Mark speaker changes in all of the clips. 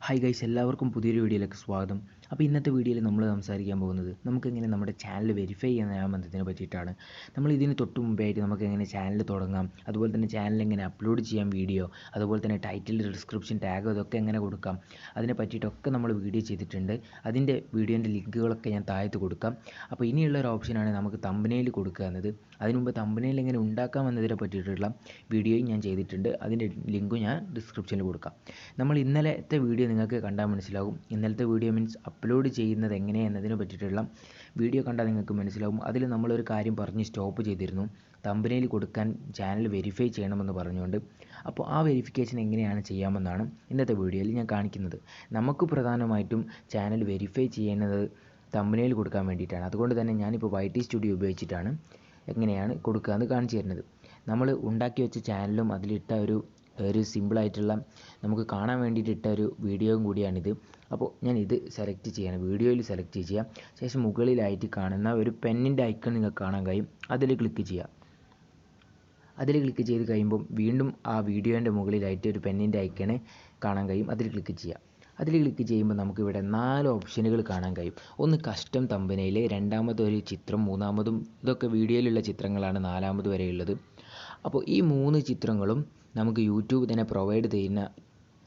Speaker 1: Hi guys, എല്ലാവർക്കും പുതിയൊരു വീഡിയോയിലേക്ക് സ്വാഗതം. അപ്പോൾ ഇന്നത്തെ വീഡിയോയിൽ നമ്മൾ സംസാരിക്കാൻ പോകുന്നത് നമുക്കെങ്ങനെ നമ്മുടെ ചാനൽ വെരിഫൈ ചെയ്യാമെന്നതിനെ പറ്റിയിട്ടാണ്. നമ്മൾ ഇതിന് തൊട്ട് മുമ്പായിട്ട് നമുക്കെങ്ങനെ ചാനൽ തുടങ്ങാം, അതുപോലെ തന്നെ ചാനൽ എങ്ങനെ അപ്ലോഡ് ചെയ്യാം വീഡിയോ, അതുപോലെ തന്നെ ടൈറ്റിൽ, ഡിസ്ക്രിപ്ഷൻ, ടാഗ് അതൊക്കെ എങ്ങനെ കൊടുക്കാം, അതിനെ പറ്റിയിട്ടൊക്കെ നമ്മൾ വീഡിയോ ചെയ്തിട്ടുണ്ട്. അതിൻ്റെ വീഡിയോൻ്റെ ലിങ്കുകളൊക്കെ ഞാൻ താഴത്ത് കൊടുക്കാം. അപ്പോൾ ഇനിയുള്ള ഒരു ഓപ്ഷനാണ് നമുക്ക് തമ്പനെയിൽ കൊടുക്കുക എന്നത്. അതിനു മുമ്പ് തമ്പനെയിൽ എങ്ങനെ ഉണ്ടാക്കാം എന്നതിനെ പറ്റിയിട്ടുള്ള വീഡിയോയും ഞാൻ ചെയ്തിട്ടുണ്ട്. അതിൻ്റെ ലിങ്കും ഞാൻ ഡിസ്ക്രിപ്ഷനിൽ കൊടുക്കാം. നമ്മൾ ഇന്നലത്തെ വീഡിയോ നിങ്ങൾക്ക് കണ്ടാൽ മനസ്സിലാകും. ഇന്നലത്തെ വീഡിയോ മീൻസ് അപ്ലോഡ് ചെയ്യുന്നത് എങ്ങനെയെന്നതിനെ പറ്റിയിട്ടുള്ള വീഡിയോ കണ്ടാൽ നിങ്ങൾക്ക് മനസ്സിലാകും. അതിൽ നമ്മളൊരു കാര്യം പറഞ്ഞ് സ്റ്റോപ്പ് ചെയ്തിരുന്നു, തമ്പനെയിൽ കൊടുക്കാൻ ചാനൽ വെരിഫൈ ചെയ്യണമെന്ന് പറഞ്ഞുകൊണ്ട്. അപ്പോൾ ആ വെരിഫിക്കേഷൻ എങ്ങനെയാണ് ചെയ്യാമെന്നാണ് ഇന്നത്തെ വീഡിയോയിൽ ഞാൻ കാണിക്കുന്നത്. നമുക്ക് പ്രധാനമായിട്ടും ചാനൽ വെരിഫൈ ചെയ്യുന്നത് തമ്പനെയിൽ കൊടുക്കാൻ വേണ്ടിയിട്ടാണ്. അതുകൊണ്ട് തന്നെ ഞാനിപ്പോൾ YT സ്റ്റുഡിയോ ഉപയോഗിച്ചിട്ടാണ് എങ്ങനെയാണ് കൊടുക്കുക എന്ന് കാണിച്ചു തരുന്നത്. നമ്മൾ ഉണ്ടാക്കി വെച്ച ചാനലും അതിലിട്ട ഒരു സിമ്പിളായിട്ടുള്ള നമുക്ക് കാണാൻ വേണ്ടിയിട്ട് ഇട്ട ഒരു വീഡിയോയും കൂടിയാണിത്. അപ്പോൾ ഞാൻ ഇത് സെലക്ട് ചെയ്യണം, വീഡിയോയിൽ സെലക്ട് ചെയ്യുക. ശേഷം മുകളിലായിട്ട് കാണുന്ന ഒരു പെന്നിൻ്റെ ഐക്കൺ നിങ്ങൾക്ക് കാണാൻ കഴിയും. അതിൽ ക്ലിക്ക് ചെയ്യുക. അതിൽ ക്ലിക്ക് ചെയ്ത് കഴിയുമ്പം വീണ്ടും ആ വീഡിയോൻ്റെ മുകളിലായിട്ട് ഒരു പെന്നിൻ്റെ ഐക്കണ് കാണാൻ കഴിയും. അതിൽ ക്ലിക്ക് ചെയ്യുക. അതിൽ ക്ലിക്ക് ചെയ്യുമ്പോൾ നമുക്കിവിടെ 4 ഓപ്ഷനുകൾ കാണാൻ കഴിയും. ഒന്ന് കസ്റ്റം തമ്പനെയിൽ, രണ്ടാമതൊരു ചിത്രം, മൂന്നാമതും ഇതൊക്കെ വീഡിയോയിലുള്ള ചിത്രങ്ങളാണ്, നാലാമത് വരെയുള്ളത്. അപ്പോൾ ഈ 3 ചിത്രങ്ങളും നമുക്ക് യൂട്യൂബ് തന്നെ പ്രൊവൈഡ് ചെയ്യുന്ന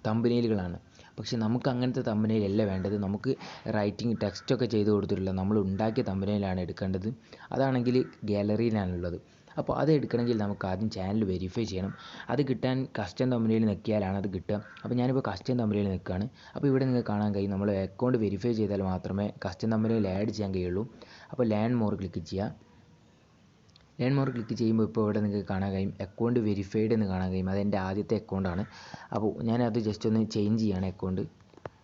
Speaker 1: തമ്പനെയിലുകളാണ്. പക്ഷേ നമുക്ക് അങ്ങനത്തെ തമ്പനെയിലല്ല വേണ്ടത്. നമുക്ക് റൈറ്റിംഗ്, ടെക്സ്റ്റൊക്കെ ചെയ്ത് കൊടുത്തിട്ടുള്ള നമ്മൾ ഉണ്ടാക്കിയ തമ്പനെയിലാണ് എടുക്കേണ്ടത്. അതാണെങ്കിൽ ഗാലറിയിലാണുള്ളത്. അപ്പോൾ അത് എടുക്കണമെങ്കിൽ നമുക്ക് ആദ്യം ചാനൽ വെരിഫൈ ചെയ്യണം. അത് കിട്ടാൻ കസ്റ്റം തമ്പനെയിൽ നിൽക്കിയാലാണ് അത് കിട്ടുക. അപ്പോൾ ഞാനിപ്പോൾ കസ്റ്റം തമ്പനെയിൽ നിൽക്കുകയാണ്. അപ്പോൾ ഇവിടെ നിങ്ങൾക്ക് കാണാൻ കഴിയും, നമ്മൾ അക്കൗണ്ട് വെരിഫൈ ചെയ്താൽ മാത്രമേ കസ്റ്റം തമ്പനെയിൽ ആഡ് ചെയ്യാൻ കഴിയുള്ളൂ. അപ്പോൾ ലേൺ മോർ ക്ലിക്ക് ചെയ്യുക. ലേൺ മോർ ക്ലിക്ക് ചെയ്യുമ്പോൾ ഇപ്പോൾ ഇവിടെ നിങ്ങൾക്ക് കാണാൻ കഴിയും അക്കൗണ്ട് വെരിഫൈഡ് എന്ന് കാണാൻ കഴിയും. അതെൻ്റെ ആദ്യത്തെ അക്കൗണ്ടാണ്. അപ്പോൾ ഞാനത് ജസ്റ്റ് ഒന്ന് ചേഞ്ച് ചെയ്യുകയാണ് അക്കൗണ്ട്.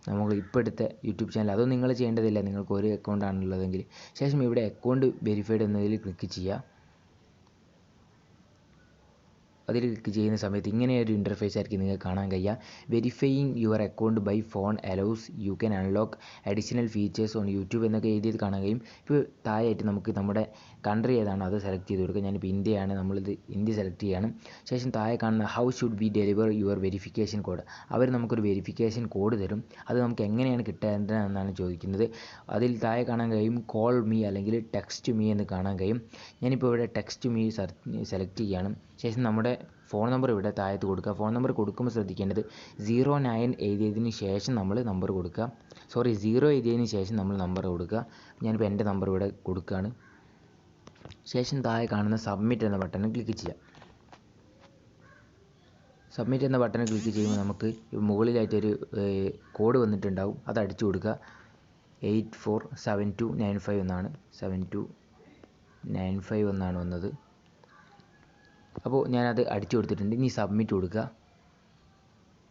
Speaker 1: നമ്മൾ ഇപ്പോൾ എടുത്ത യൂട്യൂബ് ചാനൽ അതൊന്നും നിങ്ങൾ ചെയ്യേണ്ടതില്ല, നിങ്ങൾക്ക് ഒരു അക്കൗണ്ടാണുള്ളതെങ്കിൽ. ശേഷം ഇവിടെ അക്കൗണ്ട് വെരിഫൈഡ് എന്നതിൽ ക്ലിക്ക് ചെയ്യുക. അതിൽ ക്ലിക്ക് ചെയ്യുന്ന സമയത്ത് ഇങ്ങനെ ഒരു ഇൻ്റർഫേസ് ആയിരിക്കും നിങ്ങൾക്ക് കാണാൻ കഴിയുക. Verifying your account by phone allows you can unlock additional features on YouTube എന്നൊക്കെ എഴുതിയത് കാണാൻ കഴിയും. ഇപ്പോൾ താഴെയായിട്ട് നമുക്ക് നമ്മുടെ കൺട്രി ഏതാണോ അത് സെലക്ട് ചെയ്ത് കൊടുക്കുക. ഞാനിപ്പോൾ ഇന്ത്യയാണ്, നമ്മളിത് ഇന്ത്യ സെലക്ട് ചെയ്യാണ്. ശേഷം താഴെ കാണുന്ന how should we deliver your verification code, അവർ നമുക്കൊരു വെരിഫിക്കേഷൻ കോഡ് തരും. അത് നമുക്ക് എങ്ങനെയാണ് കിട്ടേണ്ടതെന്നാണ് ചോദിക്കുന്നത്. അതിൽ താഴെ കാണാൻ കഴിയും കോൾ മീ അല്ലെങ്കിൽ ടെക്സ്റ്റ് മീ എന്ന് കാണാൻ കഴിയും. ഞാനിപ്പോൾ ഇവിടെ ടെക്സ്റ്റ് മീ സെലക്ട് ചെയ്യുകയാണ്. ശേഷം നമ്മുടെ ഫോൺ നമ്പർ ഇവിടെ താഴത്ത് കൊടുക്കുക. ഫോൺ നമ്പർ കൊടുക്കുമ്പോൾ ശ്രദ്ധിക്കേണ്ടത് 09 എഴുതിയതിന് ശേഷം നമ്മൾ നമ്പർ കൊടുക്കുക. 0 എഴുതിയതിന് ശേഷം നമ്മൾ നമ്പർ കൊടുക്കുക. ഞാനിപ്പോൾ എൻ്റെ നമ്പർ ഇവിടെ കൊടുക്കുകയാണ്. ശേഷം താഴെ കാണുന്ന സബ്മിറ്റ് എന്ന ബട്ടണിൽ ക്ലിക്ക് ചെയ്യുക. സബ്മിറ്റ് എന്ന ബട്ടണിൽ ക്ലിക്ക് ചെയ്യുമ്പോൾ നമുക്ക് മുകളിലായിട്ടൊരു കോഡ് വന്നിട്ടുണ്ടാവും. അത് അടിച്ചു കൊടുക്കുക. 847295 എന്നാണ്, 7295 എന്നാണ് വന്നത്. അപ്പോൾ ഞാനത് അടിച്ചു കൊടുത്തിട്ടുണ്ട്. ഇനി സബ്മിറ്റ് കൊടുക്കുക.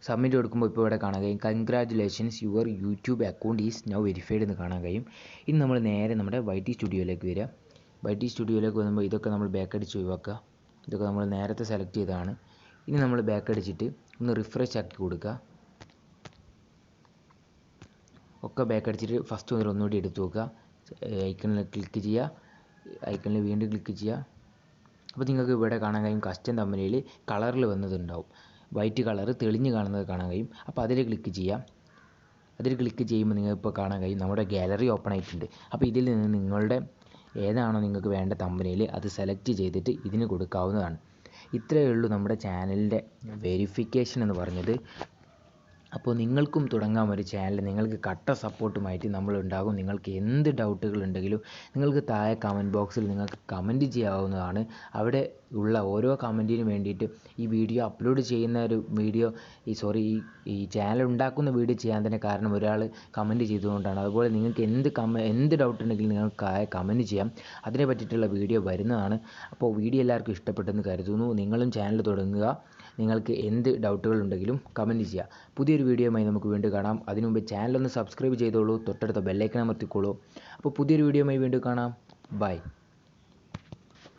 Speaker 1: സബ്മിറ്റ് കൊടുക്കുമ്പോൾ ഇപ്പോൾ ഇവിടെ കാണാൻ കഴിയും congratulations your YouTube account is now verified എന്ന് കാണാൻ കഴിയും. ഇനി നമ്മൾ നേരെ നമ്മുടെ YT സ്റ്റുഡിയോയിലേക്ക് വരിക. YT സ്റ്റുഡിയോയിലേക്ക് വരുമ്പോൾ ഇതൊക്കെ നമ്മൾ ബാക്ക് അടിച്ച് ഒഴിവാക്കുക. ഇതൊക്കെ നമ്മൾ നേരത്തെ സെലക്ട് ചെയ്തതാണ്. ഇനി നമ്മൾ ബാക്ക് അടിച്ചിട്ട് ഒന്ന് റിഫ്രഷ് ആക്കി കൊടുക്കുക. ഒക്കെ ബാക്ക് അടിച്ചിട്ട് ഫസ്റ്റ് മുതൽ ഒന്നുകൂടി എടുത്ത് നോക്കുക. ഐക്കണിൽ ക്ലിക്ക് ചെയ്യുക. ഐക്കണിൽ വീണ്ടും ക്ലിക്ക് ചെയ്യുക. അപ്പോൾ നിങ്ങൾക്ക് ഇവിടെ കാണാൻ കഴിയും കസ്റ്റം തമ്പനെയിൽ കളറിൽ വന്നതുണ്ടാവും. വൈറ്റ് കളർ തെളിഞ്ഞ് കാണുന്നത് കാണാൻ കഴിയും. അപ്പോൾ അതിൽ ക്ലിക്ക് ചെയ്യാം. അതിൽ ക്ലിക്ക് ചെയ്യുമ്പോൾ നിങ്ങൾക്ക് കാണാൻ കഴിയും നമ്മുടെ ഗാലറി ഓപ്പൺ ആയിട്ടുണ്ട്. അപ്പോൾ ഇതിൽ നിന്ന് നിങ്ങളുടെ ഏതാണോ നിങ്ങൾക്ക് വേണ്ട തമ്പനെയിൽ അത് സെലക്ട് ചെയ്തിട്ട് ഇതിന് കൊടുക്കാവുന്നതാണ്. ഇത്രയേ ഉള്ളൂ നമ്മുടെ ചാനലിൻ്റെ വെരിഫിക്കേഷൻ എന്ന് പറഞ്ഞത്. അപ്പോൾ നിങ്ങൾക്കും തുടങ്ങാം ഒരു ചാനൽ. നിങ്ങൾക്ക് കട്ട സപ്പോർട്ടുമായിട്ട് നമ്മളുണ്ടാകും. നിങ്ങൾക്ക് എന്ത് ഡൗട്ടുകൾ ഉണ്ടെങ്കിലും നിങ്ങൾക്ക് താഴെ കമൻറ്റ് ബോക്സിൽ നിങ്ങൾക്ക് കമൻറ്റ് ചെയ്യാവുന്നതാണ്. അവിടെ ഉള്ള ഓരോ കമൻറ്റിന് വേണ്ടിയിട്ട് ഈ വീഡിയോ അപ്ലോഡ് ചെയ്യുന്ന ഒരു വീഡിയോ ഈ ചാനൽ ഉണ്ടാക്കുന്ന വീഡിയോ ചെയ്യാൻ തന്നെ കാരണം ഒരാൾ കമൻറ്റ് ചെയ്തുകൊണ്ടാണ്. അതുപോലെ നിങ്ങൾക്ക് എന്ത് ഡൗട്ട് ഉണ്ടെങ്കിലും നിങ്ങൾക്ക് താഴെ കമൻറ്റ് ചെയ്യാം. അതിനെ പറ്റിയിട്ടുള്ള വീഡിയോ വരുന്നതാണ്. അപ്പോൾ വീഡിയോ എല്ലാവർക്കും ഇഷ്ടപ്പെട്ടെന്ന് കരുതുന്നു. നിങ്ങളും ചാനൽ തുടങ്ങുക. നിങ്ങൾക്ക് എന്ത് ഡൗട്ടുകൾ ഉണ്ടെങ്കിലും കമൻറ്റ് ചെയ്യുക. പുതിയൊരു വീഡിയോയുമായി നമുക്ക് വീണ്ടും കാണാം. അതിനു മുമ്പ് ചാനലൊന്ന് സബ്സ്ക്രൈബ് ചെയ്തോളൂ, തൊട്ടടുത്ത ബെല്ലൈക്കൺ അമർത്തിക്കോളൂ. അപ്പോൾ പുതിയൊരു വീഡിയോയുമായി വീണ്ടും കാണാം. ബൈ.